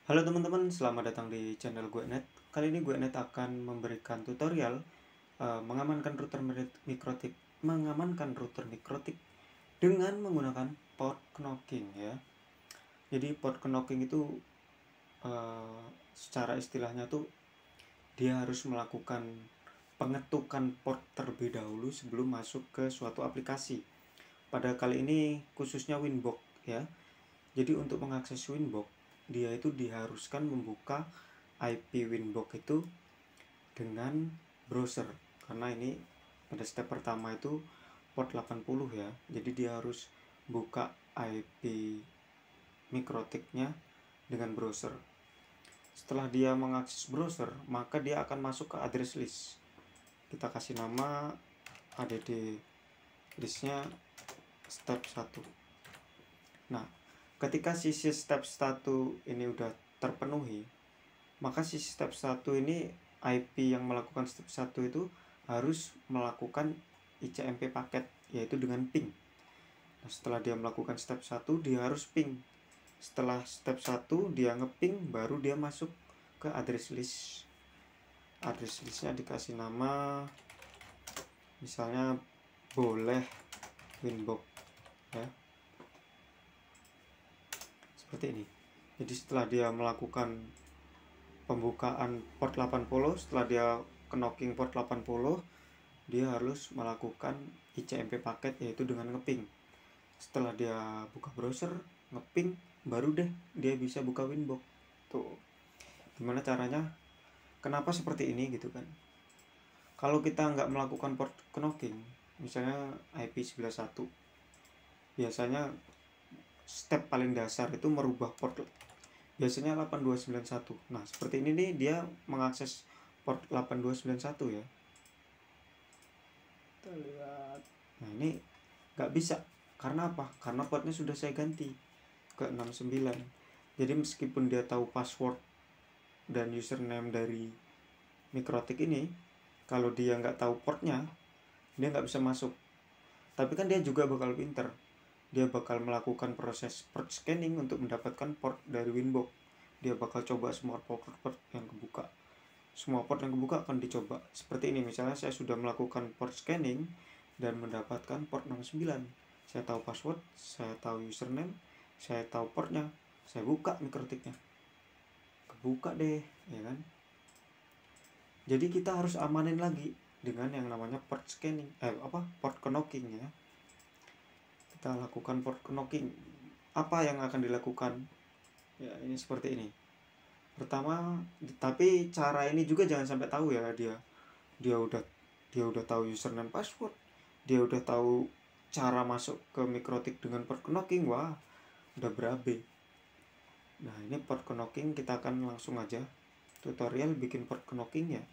Halo teman-teman, selamat datang di channel gue Net. Kali ini gue Net akan memberikan tutorial mengamankan router mikrotik dengan menggunakan port knocking ya. Jadi port knocking itu secara istilahnya tuh dia harus melakukan pengetukan port terlebih dahulu sebelum masuk ke suatu aplikasi. Pada kali ini khususnya Winbox ya. Jadi untuk mengakses Winbox, dia itu diharuskan membuka IP Winbox itu dengan browser. Karena ini pada step pertama itu port 80 ya. Jadi dia harus buka IP mikrotiknya dengan browser. Setelah dia mengakses browser, maka dia akan masuk ke address list. Kita kasih nama add listnya step 1. Nah, ketika sisi step 1 ini udah terpenuhi, maka sisi step 1 ini IP yang melakukan step 1 itu harus melakukan ICMP paket, yaitu dengan ping. Nah, setelah dia melakukan step 1, dia harus ping. Setelah step 1 dia ngeping, baru dia masuk ke address list. Address listnya dikasih nama misalnya boleh Winbox ya, seperti ini. Jadi setelah dia melakukan pembukaan port 80, setelah dia knocking port 80, dia harus melakukan ICMP paket, yaitu dengan ngeping. Setelah dia buka browser, ngeping, baru deh dia bisa buka Winbox. Tuh, gimana caranya? Kenapa seperti ini gitu kan? Kalau kita nggak melakukan port knocking, misalnya IP 91, biasanya step paling dasar itu merubah port, biasanya 8291. Nah, seperti ini nih, dia mengakses port 8291 ya. Kita lihat. Nah, ini nggak bisa. Karena apa? Karena portnya sudah saya ganti ke 69. Jadi meskipun dia tahu password dan username dari mikrotik ini, kalau dia nggak tahu portnya, dia nggak bisa masuk. Tapi kan dia juga bakal pinter. Dia bakal melakukan proses port scanning untuk mendapatkan port dari Winbox. Dia bakal coba semua port yang kebuka. Semua port yang kebuka akan dicoba. Seperti ini, misalnya saya sudah melakukan port scanning dan mendapatkan port 69. Saya tahu password, saya tahu username, saya tahu portnya, saya buka mikrotiknya. Kebuka deh, ya kan? Jadi kita harus amanin lagi dengan yang namanya port scanning, port knocking ya. Kita lakukan port knocking. Apa yang akan dilakukan? Ya, ini seperti ini. Pertama, tapi cara ini juga jangan sampai tahu ya, dia udah tahu username password, dia udah tahu cara masuk ke mikrotik dengan port knocking, wah udah berabe. Nah, ini port knocking, kita akan langsung aja tutorial bikin port knocking ya.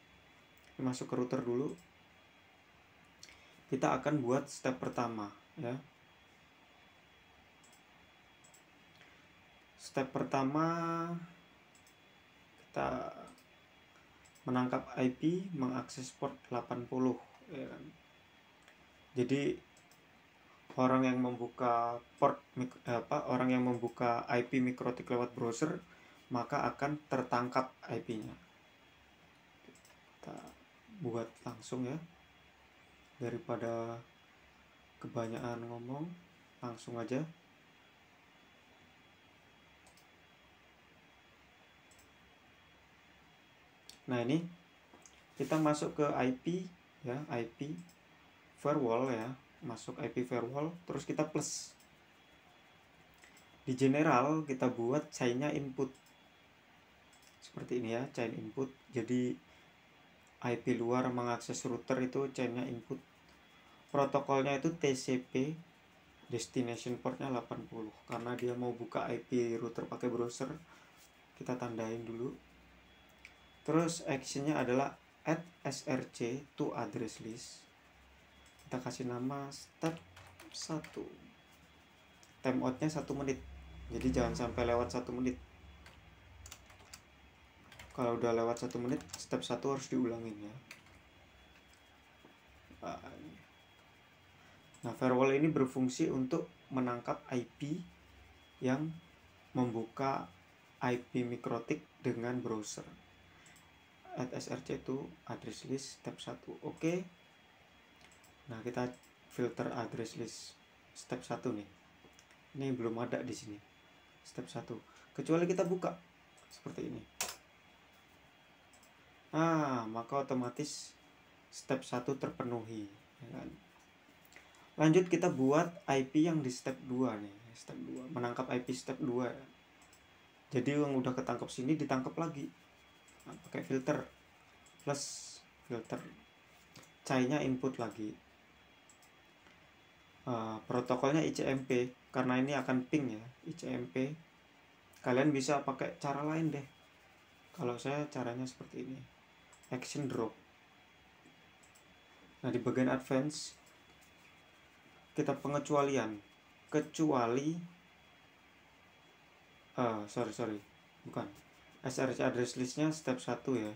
Masuk ke router dulu, kita akan buat step pertama ya. Step pertama, kita menangkap IP, mengakses port 80 ya kan. Jadi orang yang membuka orang yang membuka IP mikrotik lewat browser, maka akan tertangkap IP-nya. Kita buat langsung ya, daripada kebanyakan ngomong, langsung aja. Nah, ini kita masuk ke IP ya, IP firewall ya, masuk IP firewall, terus kita plus. Di general kita buat chainnya input seperti ini ya, chain input. Jadi IP luar mengakses router itu chainnya input. Protokolnya itu TCP, destination portnya 80, karena dia mau buka IP router pakai browser. Kita tandain dulu. Terus actionnya adalah add src to address list. Kita kasih nama step 1. Timeoutnya 1 menit, jadi jangan sampai lewat 1 menit. Kalau udah lewat 1 menit, step 1 harus diulangin ya. Nah, firewall ini berfungsi untuk menangkap IP yang membuka IP mikrotik dengan browser. Add src to address list step 1. Oke. Nah, kita filter address list step 1 nih. Ini belum ada di sini. Step 1. Kecuali kita buka seperti ini. Maka otomatis step 1 terpenuhi, ya kan? Lanjut kita buat IP yang di step 2 nih. Step 2, menangkap IP step 2 ya. Jadi yang udah ketangkep sini ditangkap lagi. Nah, pakai filter plus filter. C-nya input lagi. Protokolnya ICMP karena ini akan ping ya, ICMP. Kalian bisa pakai cara lain deh. Kalau saya caranya seperti ini. Action drop. Nah, di bagian advance kita pengecualian, kecuali bukan src address listnya step 1 ya.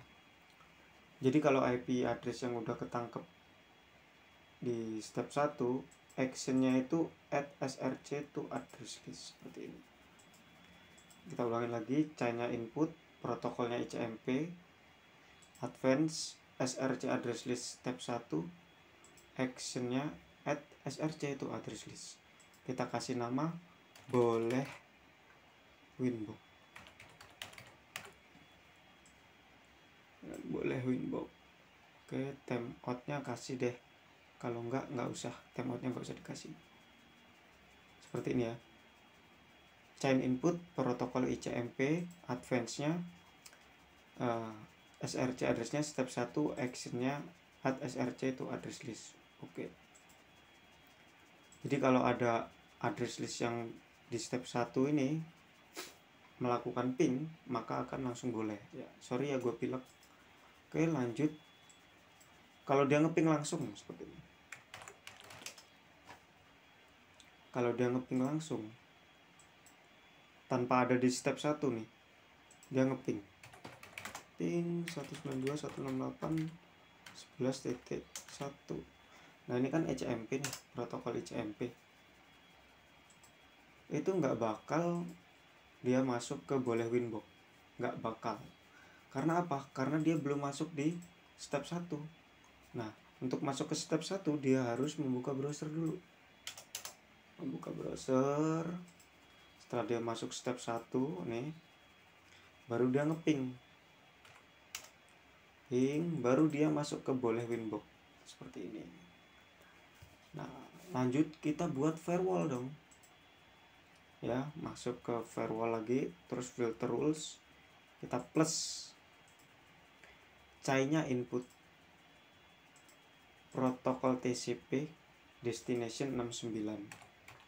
Jadi kalau IP address yang udah ketangkep di step 1, actionnya itu add src to address list seperti ini. Kita ulangin lagi, C-nya input, protokolnya ICMP, advance src address list step 1, actionnya add src to address list. Kita kasih nama boleh winbox. Boleh winbox. Oke, timeoutnya kasih deh. Kalau nggak usah, timeoutnya nggak usah dikasih. Seperti ini ya. Chain input protokol ICMP, advance-nya src address-nya step 1, action-nya add src to address list. Oke. Jadi kalau ada address list yang di step 1 ini melakukan ping, maka akan langsung boleh ya. Sorry ya gue pilek. Oke, lanjut. Kalau dia ngeping langsung seperti ini. Kalau dia ngeping langsung tanpa ada di step 1 nih, dia ngeping ping 192.168.11.1. Nah, ini kan ICMP nih, protokol ICMP. Itu nggak bakal dia masuk ke boleh winbox. Nggak bakal. Karena apa? Karena dia belum masuk di step 1. Nah, untuk masuk ke step 1 dia harus membuka browser dulu. Membuka browser. Setelah dia masuk step 1 nih, baru dia ngeping. Baru dia masuk ke boleh winbox. Seperti ini. Nah, lanjut kita buat firewall dong. Ya, masuk ke firewall lagi, terus filter rules, kita plus C-nya input, protokol TCP destination 69.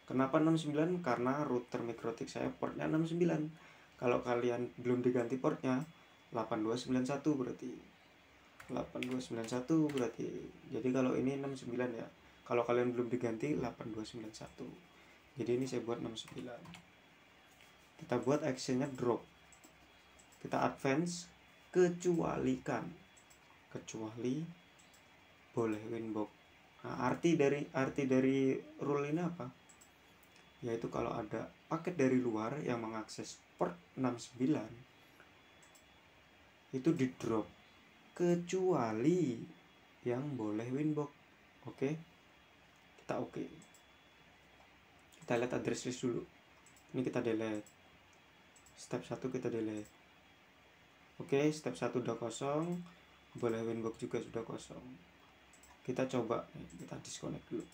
Kenapa 69? Karena router mikrotik saya portnya 69. Kalau kalian belum diganti portnya 8291 berarti 8291 berarti. Jadi kalau ini 69 ya. Kalau kalian belum diganti 8291. Jadi ini saya buat 69. Kita buat actionnya drop. Kita advance kecuali boleh winbox. Nah, arti dari rule ini apa? Yaitu kalau ada paket dari luar yang mengakses port 69 itu di drop kecuali yang boleh winbox. Oke. Kita oke. Kita lihat address list dulu. Ini kita delete. Step 1 kita delete. Oke, step 1 udah kosong. Boleh winbox juga sudah kosong. Kita coba, kita disconnect dulu.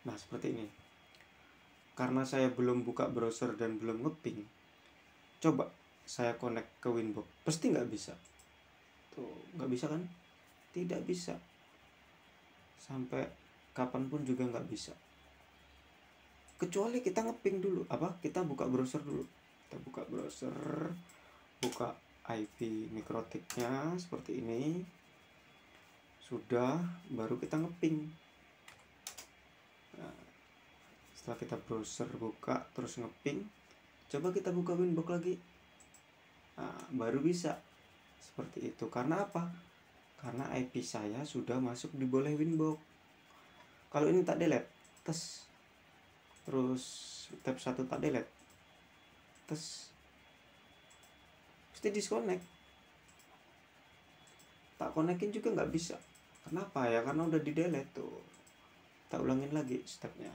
Nah, seperti ini. Karena saya belum buka browser dan belum ngeping, coba saya connect ke winbox. Pasti nggak bisa. Tuh, nggak bisa kan? Tidak bisa. Sampai kapanpun juga nggak bisa. Kecuali kita ngeping dulu, kita buka browser dulu. Kita buka browser, buka IP mikrotiknya seperti ini. Sudah, baru kita ngeping. Nah, setelah kita browser buka terus ngeping, coba kita buka winbox lagi. Nah, baru bisa seperti itu. Karena apa? Karena IP saya sudah masuk di boleh winbox. Kalau ini tak delete, terus tab 1 tak delete, mesti disconnect. Tak konekin juga nggak bisa. Kenapa ya? Karena udah di delete tuh. Tak ulangin lagi stepnya.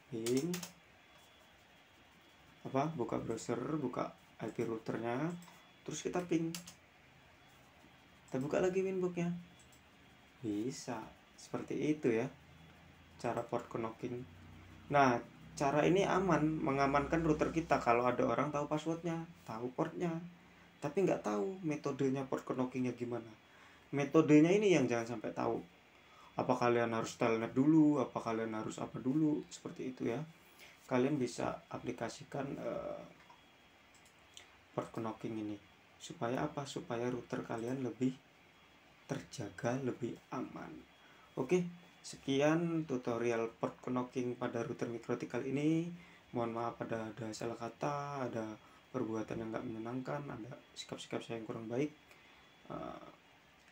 Ping buka browser, buka IP routernya, terus kita ping, kita buka lagi winboxnya. Bisa seperti itu ya cara port knocking. Nah, cara ini aman, mengamankan router kita kalau ada orang tahu passwordnya, tahu portnya, tapi nggak tahu metodenya port knockingnya gimana. Metodenya ini yang jangan sampai tahu. Apa kalian harus telnet dulu, apa kalian harus apa dulu, seperti itu ya. Kalian bisa aplikasikan port knocking ini supaya apa? Supaya router kalian lebih terjaga, lebih aman. Oke, sekian tutorial port knocking pada router Mikrotik kali ini. Mohon maaf ada salah kata, ada perbuatan yang nggak menyenangkan, ada sikap-sikap saya yang kurang baik.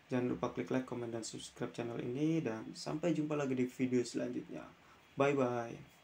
Jangan lupa klik like, komen, dan subscribe channel ini, dan sampai jumpa lagi di video selanjutnya. Bye bye.